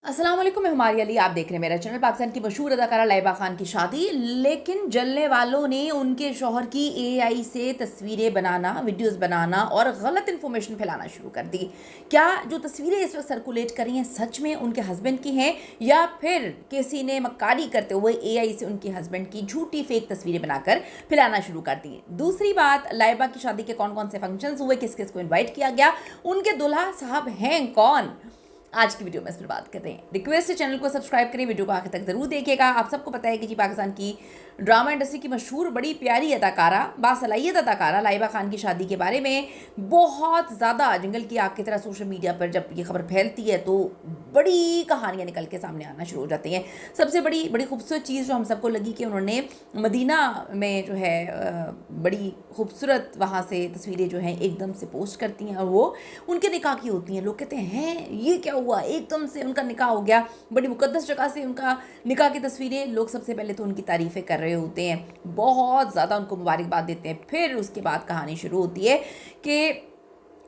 अस्सलाम वालेकुम, मैं हमारी अली। आप देख रहे हैं मेरा चैनल। पाकिस्तान की मशहूर अदाकारा लाइबा खान की शादी, लेकिन जलने वालों ने उनके शौहर की एआई से तस्वीरें बनाना, वीडियोस बनाना और गलत इन्फॉर्मेशन फैलाना शुरू कर दी। क्या जो तस्वीरें इस वक्त सर्कुलेट कर रही हैं सच में उनके हस्बैंड की हैं, या फिर किसी ने मक्कारी करते हुए एआई से उनके हस्बैंड की झूठी फेक तस्वीरें बनाकर फैलाना शुरू कर दी। दूसरी बात, लाइबा की शादी के कौन कौन से फंक्शंस हुए, किस किस को इन्वाइट किया गया, उनके दुल्हा साहब हैं कौन, आज की वीडियो में इस पर बात करते हैं। रिक्वेस्ट है चैनल को सब्सक्राइब करें, वीडियो को आखिर तक जरूर देखिएगा। आप सबको पता है कि जी पाकिस्तान की ड्रामा इंडस्ट्री की मशहूर बड़ी प्यारी अदाकारा, बासलाहियत अदाकारा लाइबा खान की शादी के बारे में बहुत ज़्यादा जंगल की आग की तरह सोशल मीडिया पर जब ये खबर फैलती है तो बड़ी कहानियाँ निकल के सामने आना शुरू हो जाती हैं। सबसे बड़ी खूबसूरत चीज़ जो हम सबको लगी कि उन्होंने मदीना में जो है बड़ी खूबसूरत वहाँ से तस्वीरें जो हैं एकदम से पोस्ट करती हैं, और वो उनके निकाह की होती हैं। लोग कहते हैं ये क्या हुआ, एकदम से उनका निकाह हो गया, बड़ी मुकद्दस जगह से उनका निकाह की तस्वीरें। लोग सबसे पहले तो उनकी तारीफ़ें कर रहे होते हैं, बहुत ज़्यादा उनको मुबारकबाद देते हैं। फिर उसके बाद कहानी शुरू होती है कि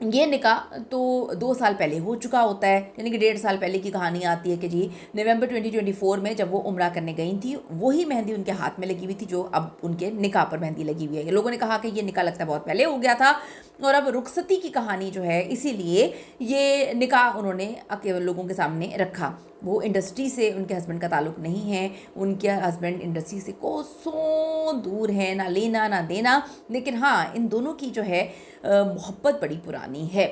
ये निकाह तो 2 साल पहले हो चुका होता है, यानी कि 1.5 साल पहले की कहानी आती है कि जी नवंबर 2024 में जब वो उम्रा करने गई थी, वही मेहंदी उनके हाथ में लगी हुई थी जो अब उनके निकाह पर मेहंदी लगी हुई है। लोगों ने कहा कि ये निकाह लगता है बहुत पहले हो गया था, और अब रुखसती की कहानी जो है इसीलिए ये निकाह उन्होंने लोगों के सामने रखा। वो इंडस्ट्री से उनके हस्बैंड का ताल्लुक़ नहीं है, उनके हस्बैंड इंडस्ट्री से कोसों दूर है, ना लेना ना देना, लेकिन हाँ इन दोनों की जो है मोहब्बत बड़ी पुरानी है।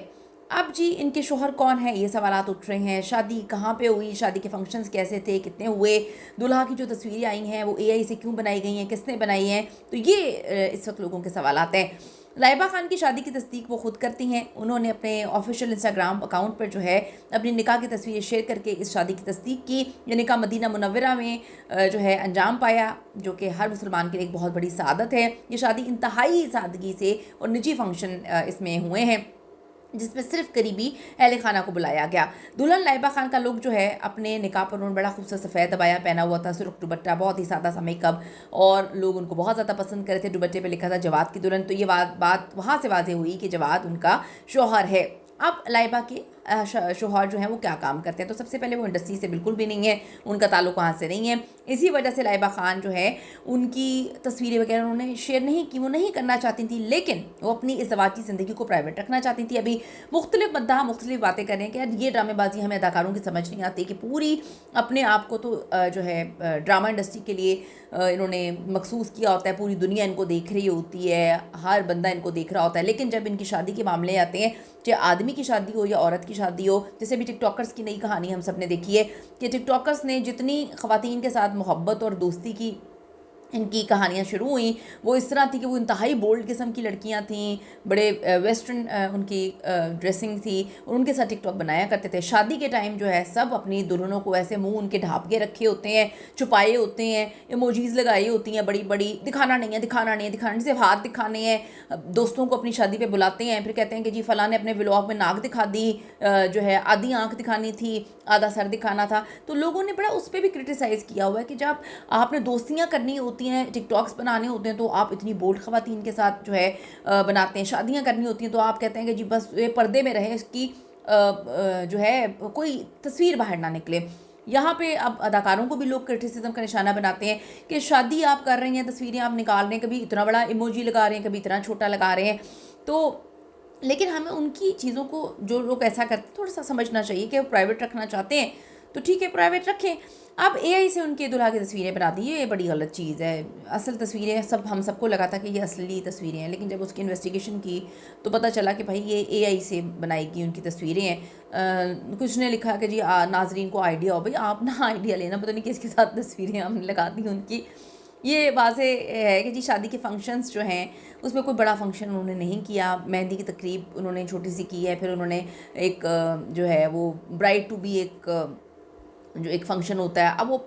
अब जी इनके शोहर कौन है, ये सवालात उठ रहे हैं। शादी कहाँ पे हुई, शादी के फंक्शंस कैसे थे, कितने हुए, दुल्हा की जो तस्वीरें आई हैं वो एआई से क्यों बनाई गई हैं, किसने बनाई हैं, तो ये इस वक्त लोगों के सवालात हैं। लाइबा खान की शादी की तस्दीक वो खुद करती हैं। उन्होंने अपने ऑफिशियल इंस्टाग्राम अकाउंट पर जो है अपनी निकाह की तस्वीरें शेयर करके इस शादी की तस्दीक की। ये निकाह मदीना मुनव्वरा में जो है अंजाम पाया, जो कि हर मुसलमान के लिए एक बहुत बड़ी सआदत है। ये शादी इंतहाई सादगी से और निजी फंक्शन इसमें हुए हैं, जिसमें सिर्फ करीबी अहले खाना को बुलाया गया। दुल्हन लाइबा खान का लुक जो है, अपने निकाह पर उन्होंने बड़ा खूबसूरत सफ़ेद अबाया पहना हुआ था, सुर्ख दुपट्टा, बहुत ही सादा सा मेकअप, और लोग उनको बहुत ज़्यादा पसंद कर रहे थे। दुपट्टे पे लिखा था जवाद की दुल्हन, तो ये बात वहाँ से वाज़ेह हुई कि जवाद उनका शौहर है। अब लाइबा के शौहर जो हैं वो क्या काम करते हैं, तो सबसे पहले वो इंडस्ट्री से बिल्कुल भी नहीं है, उनका ताल्लुक वहाँ से नहीं है। इसी वजह से लाइबा खान जो है उनकी तस्वीरें वगैरह उन्होंने शेयर नहीं की, वो नहीं करना चाहती थी, लेकिन वो अपनी इज़्ज़वाजी ज़िंदगी को प्राइवेट रखना चाहती थी। अभी मुख्तलिफ मद्दाह मुख्तलिफ बातें कर रहे हैं कि यार ये ड्रामेबाजी हमें अदाकारों की समझ नहीं आती कि पूरी अपने आप को तो जो है ड्रामा इंडस्ट्री के लिए इन्होंने मखसूस किया होता है, पूरी दुनिया इनको देख रही होती है, हर बंदा इनको देख रहा होता है, लेकिन जब इनकी शादी के मामले आते हैं, चाहे आदमी की शादी हो या औरत की शादी हो, जैसे भी टिकटॉकर्स की नई कहानी हम सब ने देखी है कि टिकटॉकर्स ने जितनी ख़वातीन के साथ मोहब्बत और दोस्ती की इनकी कहानियाँ शुरू हुई, वो इस तरह थी कि वो इंतहाई बोल्ड किस्म की लड़कियाँ थीं, बड़े वेस्टर्न उनकी ड्रेसिंग थी, और उनके साथ टिकटॉक बनाया करते थे। शादी के टाइम जो है सब अपनी दुल्हनों को ऐसे मुंह उनके ढाँप के रखे होते हैं, छुपाए होते हैं, इमोजीज़ लगाई होती हैं बड़ी बड़ी, दिखाना नहीं है दिखाना नहीं है दिखाना नहीं, सिर्फ हाथ दिखाने हैं। दोस्तों को अपनी शादी पर बुलाते हैं, फिर कहते हैं कि जी फ़लाँ ने अपने व्लॉग में नाक दिखा दी, जो है आधी आँख दिखानी थी, आधा सर दिखाना था। तो लोगों ने बड़ा उस पर भी क्रिटिसाइज़ किया हुआ है कि जब आपने दोस्तियाँ करनी होती हैं, टिकटॉक्स बनाने होते हैं, तो आप इतनी बोल्ड ख़वातीन के साथ जो है बनाते हैं। शादियाँ करनी होती हैं तो आप कहते हैं कि जी बस ये पर्दे में रहे, इसकी जो है कोई तस्वीर बाहर ना निकले। यहाँ पे अब अदाकारों को भी लोग क्रिटिसिज्म का निशाना बनाते हैं कि शादी आप कर रही हैं, तस्वीरें आप निकाल रहे हैं, कभी इतना बड़ा इमोजी लगा रहे हैं, कभी इतना छोटा लगा रहे हैं। तो लेकिन हमें उनकी चीज़ों को, जो लोग ऐसा करते हैं, थोड़ा सा समझना चाहिए कि वो प्राइवेट रखना चाहते हैं तो ठीक है प्राइवेट रखें। अब एआई से उनके दुल्हा की तस्वीरें बना दी, ये बड़ी गलत चीज़ है। असल तस्वीरें हम सबको लगा था कि ये असली तस्वीरें हैं, लेकिन जब उसकी इन्वेस्टिगेशन की तो पता चला कि भाई ये एआई से बनाई गई उनकी तस्वीरें हैं। कुछ ने लिखा कि जी नाजरीन को आइडिया हो, भाई आप ना आइडिया लेना, पता नहीं किसके साथ तस्वीरें हमने लगा दी उनकी। ये वाज़ेह है कि जी शादी के फंक्शंस जो हैं उसमें कोई बड़ा फंक्शन उन्होंने नहीं किया, मेहंदी की तकरीब उन्होंने छोटी सी की है, फिर उन्होंने एक जो है वो ब्राइड टू बी जो एक फ़ंक्शन होता है, अब वो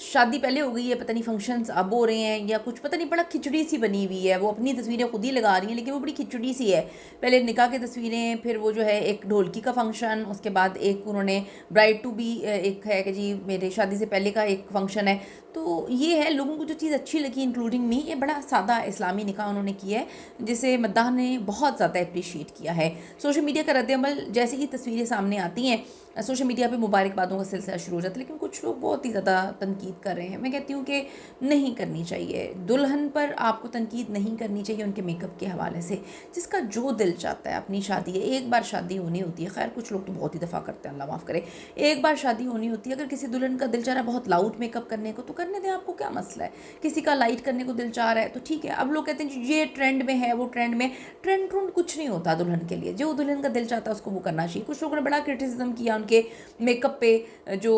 शादी पहले हो गई है, पता नहीं फंक्शंस अब हो रहे हैं या कुछ, पता नहीं, बड़ा खिचड़ी सी बनी हुई है। वो अपनी तस्वीरें खुद ही लगा रही हैं, लेकिन वो बड़ी खिचड़ी सी है। पहले निकाह की तस्वीरें, फिर वो जो है एक ढोलकी का फंक्शन, उसके बाद एक उन्होंने ब्राइड टू बी एक है कि जी मेरे शादी से पहले का एक फंक्शन है। तो ये है, लोगों को जो चीज़ अच्छी लगी इंक्लूडिंग मी, ये बड़ा सादा इस्लामी निकाह उन्होंने किया है, जिसे मद्दाह ने बहुत ज़्यादा अप्रिशिएट किया है। सोशल मीडिया का रद्द अमल, जैसे ही तस्वीरें सामने आती हैं सोशल मीडिया पे मुबारकबादों का सिलसिला शुरू हो जाता है, लेकिन कुछ लोग बहुत ही ज़्यादा तनकीद कर रहे हैं। मैं कहती हूँ कि नहीं करनी चाहिए, दुल्हन पर आपको तनकीद नहीं करनी चाहिए उनके मेकअप के हवाले से। जिसका जो दिल चाहता है, अपनी शादी है, एक बार शादी होनी होती है, खैर कुछ लोग तो बहुत ही दफ़ा करते हैं, अल्लाह माफ़ करे, एक बार शादी होनी होती है। अगर किसी दुल्हन का दिल चाह रहा है बहुत लाउड मेकअप करने को, तो करने दें, आपको क्या मसला है। किसी का लाइट करने को दिल चाह रहा है तो ठीक है। अब लोग कहते हैं ये ट्रेंड में है, वो ट्रेंड में, ट्रेंड कुछ नहीं होता दुल्हन के लिए। जो दुल्हन का दिल चाहता है उसको वो करना चाहिए। कुछ लोगों ने बड़ा क्रिटिसिज्म किया उनके मेकअप पे, जो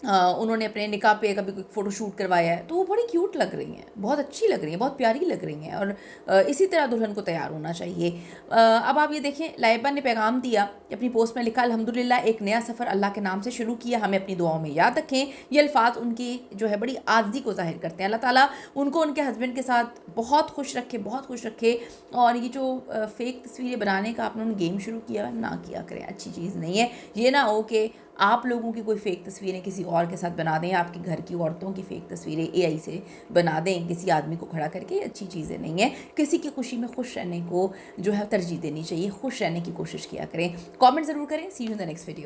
उन्होंने अपने निकाह पे कभी कोई फ़ोटो शूट करवाया है, तो वो बड़ी क्यूट लग रही हैं, बहुत अच्छी लग रही हैं, बहुत प्यारी लग रही हैं, और इसी तरह दुल्हन को तैयार होना चाहिए। अब आप ये देखें, लाइबा ने पैगाम दिया, अपनी पोस्ट में लिखा, अल्हम्दुलिल्लाह एक नया सफ़र अल्लाह के नाम से शुरू किया, हमें अपनी दुआओं में याद रखें। ये अल्फाज उनकी जो है बड़ी आज़ी को ज़ाहिर करते हैं। अल्लाह ताला उनको उनके हस्बैंड के साथ बहुत खुश रखे, बहुत खुश रखे। और ये जो फ़ेक तस्वीरें बनाने का आपने गेम शुरू किया, ना किया करें, अच्छी चीज़ नहीं है। ये ना हो कि आप लोगों की कोई फ़ेक तस्वीरें किसी और के साथ बना दें, आपके घर की औरतों की फ़ेक तस्वीरें एआई से बना दें किसी आदमी को खड़ा करके, अच्छी चीज़ें नहीं है। किसी की खुशी में खुश रहने को जो है तरजीह देनी चाहिए, खुश रहने की कोशिश किया करें। कमेंट ज़रूर करें। See you in the next video.